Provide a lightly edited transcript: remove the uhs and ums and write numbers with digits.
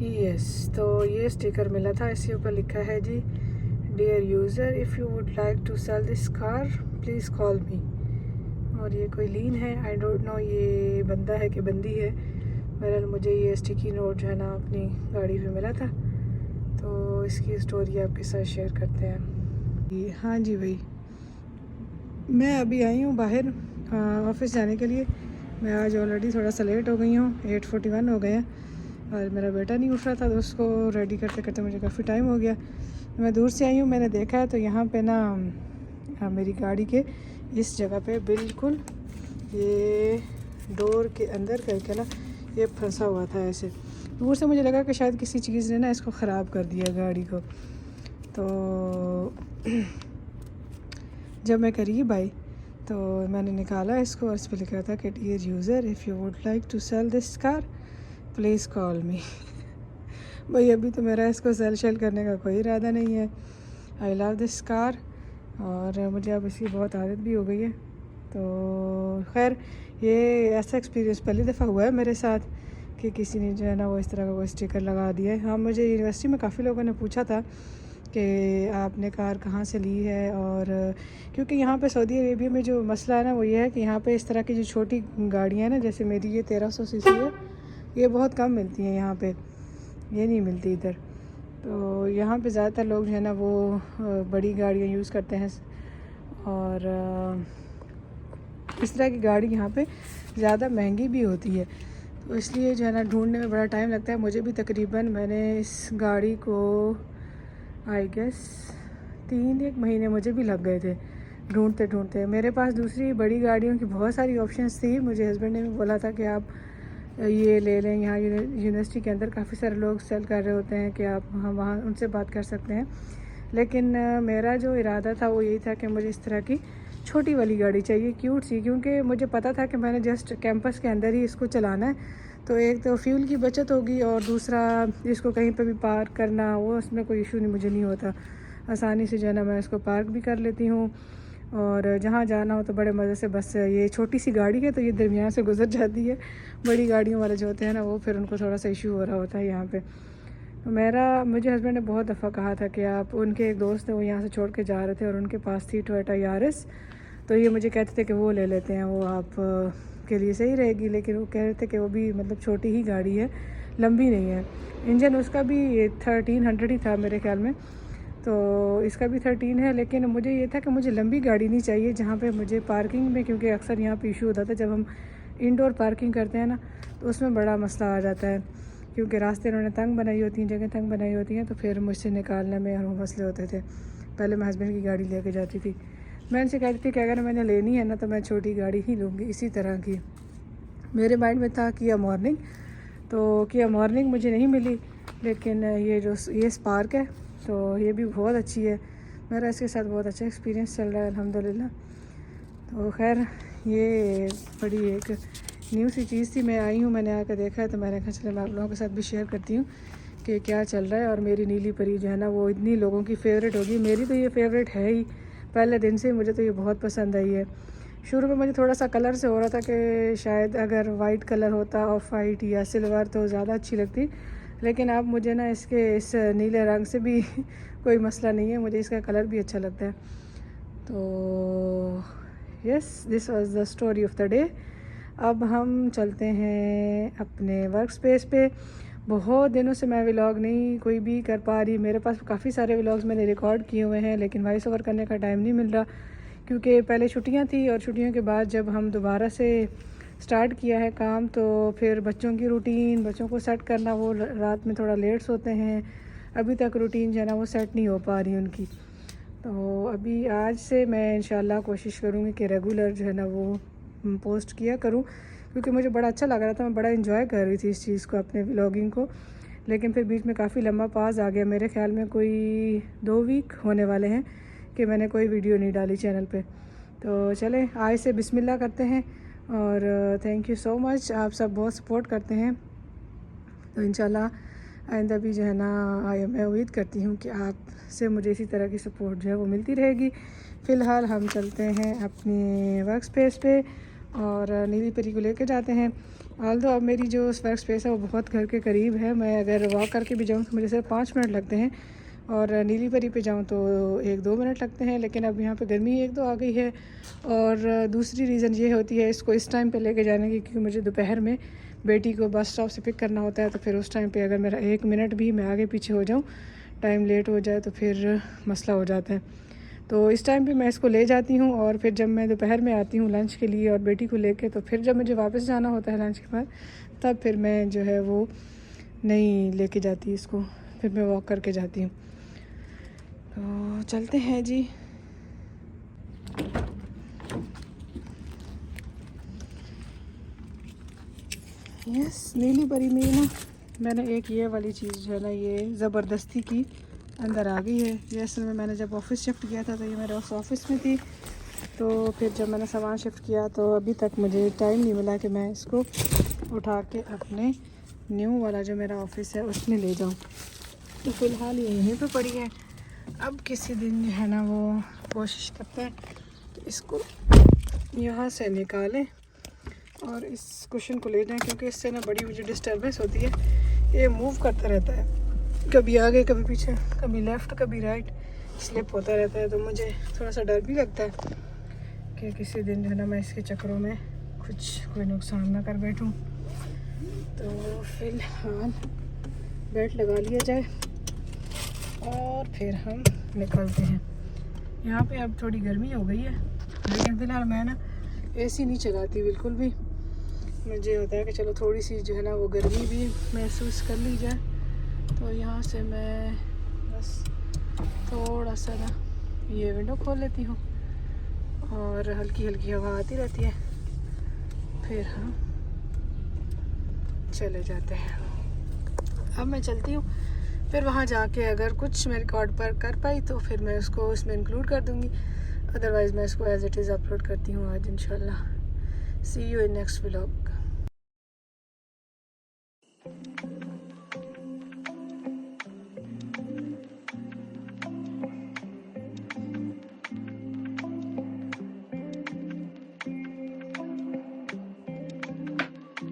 Yes, तो ये sticker मिला था, इसके ऊपर लिखा है जी, dear user, if you would like to sell this car please call me. और ये कोई लीन है, आई डोंट नो ये बंदा है कि बंदी है। बहरहाल मुझे ये स्टिकी नोट जो है ना अपनी गाड़ी पे मिला था, तो इसकी स्टोरी आपके साथ शेयर करते हैं। हाँ जी भाई, मैं अभी आई हूँ बाहर ऑफिस जाने के लिए। मैं आज ऑलरेडी थोड़ा सा लेट हो गई हूँ, 8:41 हो गए हैं और मेरा बेटा नहीं उठ रहा था, तो उसको रेडी करते करते मुझे काफ़ी टाइम हो गया। मैं दूर से आई हूँ, मैंने देखा है तो यहाँ पे ना मेरी गाड़ी के इस जगह पे बिल्कुल ये डोर के अंदर करके ना ये फंसा हुआ था ऐसे। दूर से मुझे लगा कि शायद किसी चीज़ ने ना इसको ख़राब कर दिया गाड़ी को। तो जब मैं करीब आई तो मैंने निकाला इसको और इस पर लिखा था कि dear user, if you would like to sell this car please call me. भाई अभी तो मेरा इसको सेल करने का कोई इरादा नहीं है। आई लव दिस कार और मुझे अब इसकी बहुत आदत भी हो गई है। तो खैर ये ऐसा एक्सपीरियंस पहली दफ़ा हुआ है मेरे साथ कि किसी ने जो है ना वो इस तरह का कोई स्टिकर लगा दिया है। हाँ, मुझे यूनिवर्सिटी में काफ़ी लोगों ने पूछा था कि आपने कार कहाँ से ली है, और क्योंकि यहाँ पे सऊदी अरेबिया में जो मसला है ना वो ये है कि यहाँ पे इस तरह की जो छोटी गाड़ियाँ हैं ना, जैसे मेरी ये 1300 सीसी है, ये बहुत कम मिलती हैं यहाँ पे, ये नहीं मिलती इधर। तो यहाँ पे ज़्यादातर लोग जो है ना वो बड़ी गाड़ियाँ यूज़ करते हैं और इस तरह की गाड़ी यहाँ पे ज़्यादा महंगी भी होती है, तो इसलिए जो है ना ढूंढने में बड़ा टाइम लगता है। मुझे भी तकरीबन मैंने इस गाड़ी को आई गेस 3-1 महीने मुझे भी लग गए थे ढूंढते ढूंढते। मेरे पास दूसरी बड़ी गाड़ियों की बहुत सारी ऑप्शंस थी। मुझे हस्बैंड ने भी बोला था कि आप ये ले लें, यहाँ यूनिवर्सिटी के अंदर काफ़ी सारे लोग सेल कर रहे होते हैं कि आप हम वहाँ उनसे बात कर सकते हैं। लेकिन मेरा जो इरादा था वो यही था कि मुझे इस तरह की छोटी वाली गाड़ी चाहिए, क्यूट सी, क्योंकि मुझे पता था कि मैंने जस्ट कैंपस के अंदर ही इसको चलाना है। तो एक तो फ्यूल की बचत होगी और दूसरा इसको कहीं पे भी पार्क करना वो उसमें कोई इशू नहीं, मुझे नहीं होता। आसानी से जो है ना मैं इसको पार्क भी कर लेती हूँ और जहाँ जाना हो तो बड़े मज़े से। बस ये छोटी सी गाड़ी है तो ये दरमियान से गुजर जाती है। बड़ी गाड़ियों वाले जो होते हैं ना वो फिर उनको थोड़ा सा इशू हो रहा होता है यहाँ पे। तो मुझे हस्बैंड ने बहुत दफ़ा कहा था कि आप, उनके एक दोस्त थे वो यहाँ से छोड़ के जा रहे थे और उनके पास थी टोयोटा यारिस, तो ये मुझे कहते थे कि वो ले लेते हैं, वो आप के लिए सही रहेगी। लेकिन वो कह रहे थे कि वो भी मतलब छोटी ही गाड़ी है, लंबी नहीं है। इंजन उसका भी 1300 ही था मेरे ख्याल में, तो इसका भी 13 है। लेकिन मुझे ये था कि मुझे लंबी गाड़ी नहीं चाहिए जहाँ पे मुझे पार्किंग में, क्योंकि अक्सर यहाँ पे इशू होता था जब हम इंडोर पार्किंग करते हैं ना तो उसमें बड़ा मसला आ जाता है, क्योंकि रास्ते उन्होंने तंग बनाई होती हैं, जगह तंग बनाई होती हैं, तो फिर मुझसे निकालने में वो मसले होते थे। पहले मैं हस्बैंड की गाड़ी लेके जाती थी। मैं उनसे कहती थी कि अगर मैंने लेनी है ना तो मैं छोटी गाड़ी ही लूँगी इसी तरह की। मेरे माइंड में था किया मॉर्निंग, तो किया मॉर्निंग मुझे नहीं मिली, लेकिन ये स्पार्क है तो ये भी बहुत अच्छी है। मेरा इसके साथ बहुत अच्छा एक्सपीरियंस चल रहा है अल्हम्दुलिल्लाह। तो खैर ये बड़ी एक न्यू सी चीज़ थी, मैं आई हूँ, मैंने आकर देखा है तो मैंने कहा चलो मैं आप लोगों के साथ भी शेयर करती हूँ कि क्या चल रहा है। और मेरी नीली परी जो है ना वो इतनी लोगों की फ़ेवरेट होगी, मेरी तो ये फ़ेवरेट है ही पहले दिन से। मुझे तो ये बहुत पसंद आई है। शुरू में मुझे थोड़ा सा कलर से हो रहा था कि शायद अगर वाइट कलर होता, ऑफ वाइट या सिल्वर, तो ज़्यादा अच्छी लगती, लेकिन अब मुझे ना इस नीले रंग से भी कोई मसला नहीं है, मुझे इसका कलर भी अच्छा लगता है। तो yes, this was the story of the day. अब हम चलते हैं अपने वर्क स्पेस पे। बहुत दिनों से मैं व्लॉग नहीं कोई भी कर पा रही। मेरे पास काफ़ी सारे व्लॉग्स मैंने रिकॉर्ड किए हुए हैं, लेकिन वॉइस ओवर करने का टाइम नहीं मिल रहा, क्योंकि पहले छुट्टियां थी और छुट्टियों के बाद जब हम दोबारा से स्टार्ट किया है काम, तो फिर बच्चों की रूटीन, बच्चों को सेट करना, वो रात में थोड़ा लेट सोते हैं, अभी तक रूटीन जो है ना वो सेट नहीं हो पा रही उनकी। तो अभी आज से मैं इंशाल्लाह कोशिश करूँगी कि रेगुलर जो है ना वो पोस्ट किया करूँ, क्योंकि मुझे बड़ा अच्छा लग रहा था, मैं बड़ा इन्जॉय कर रही थी इस चीज़ को, अपने व्लॉगिंग को। लेकिन फिर बीच में काफ़ी लंबा पास आ गया, मेरे ख्याल में कोई 2 वीक होने वाले हैं कि मैंने कोई वीडियो नहीं डाली चैनल पे। तो चलें आज से बिस्मिल्लाह करते हैं और थैंक यू सो मच, आप सब बहुत सपोर्ट करते हैं। तो इंशाल्लाह आइंदा भी जो है ना मैं उम्मीद करती हूँ कि आपसे मुझे इसी तरह की सपोर्ट जो है वो मिलती रहेगी। फ़िलहाल हम चलते हैं अपनी वर्क स्पेस पे और नीली परी को लेके जाते हैं। ऑल्दो अब मेरी जो वर्क स्पेस है वो बहुत घर के करीब है, मैं अगर वॉक करके भी जाऊँ तो मुझे सिर्फ 5 मिनट लगते हैं, और नीली परी पे जाऊँ तो 1-2 मिनट लगते हैं। लेकिन अब यहाँ पे गर्मी 1-2 आ गई है, और दूसरी रीज़न ये होती है इसको इस टाइम पे लेके जाने की, क्योंकि मुझे दोपहर में बेटी को बस स्टॉप से पिक करना होता है। तो फिर उस टाइम पे अगर मेरा 1 मिनट भी मैं आगे पीछे हो जाऊँ, टाइम लेट हो जाए, तो फिर मसला हो जाता है। तो इस टाइम पे मैं इसको ले जाती हूँ, और फिर जब मैं दोपहर में आती हूँ लंच के लिए और बेटी को लेके, तो फिर जब मुझे वापस जाना होता है लंच के बाद, तब फिर मैं जो है वो नहीं लेके जाती इसको, फिर मैं वॉक करके जाती हूँ। तो चलते हैं जी। यस, नीली परी में ना मैंने एक ये वाली चीज़ जो है ना, ये ज़बरदस्ती की अंदर आ गई है। ये असल में मैंने जब ऑफ़िस शिफ्ट किया था तो ये मेरे उस ऑफ़िस में थी, तो फिर जब मैंने सामान शिफ्ट किया तो अभी तक मुझे टाइम नहीं मिला कि मैं इसको उठा के अपने न्यू वाला जो मेरा ऑफ़िस है उसमें ले जाऊँ। तो फ़िलहाल ये यहीं पे पड़ी है। अब किसी दिन जो है ना वो कोशिश करते हैं कि इसको यहाँ से निकालें और इस कुशन को ले जाएं, क्योंकि इससे ना बड़ी मुझे डिस्टर्बेंस होती है। ये मूव करता रहता है, कभी आगे कभी पीछे, कभी लेफ़्ट कभी राइट, स्लिप होता रहता है। तो मुझे थोड़ा सा डर भी लगता है कि किसी दिन जो है ना मैं इसके चक्करों में कोई नुकसान ना कर बैठूं। तो फ़िलहाल बेल्ट लगा लिया जाए और फिर हम निकलते हैं। यहाँ पे अब थोड़ी गर्मी हो गई है, लेकिन फ़िलहाल मैं ना एसी नहीं चलाती बिल्कुल भी। मुझे होता है कि चलो थोड़ी सी जो है ना वो गर्मी भी महसूस कर ली जाए। तो यहाँ से मैं बस थोड़ा सा ना ये विंडो खोल लेती हूँ और हल्की हल्की हवा आती रहती है, फिर हम चले जाते हैं। अब मैं चलती हूँ, फिर वहाँ जाके अगर कुछ मैं रिकॉर्ड पर कर पाई तो फिर मैं उसको इसमें इंक्लूड कर दूँगी, अदरवाइज़ मैं इसको एज़ इट इज़ अपलोड करती हूँ आज इंशाल्लाह। सी यू इन नेक्स्ट व्लॉग।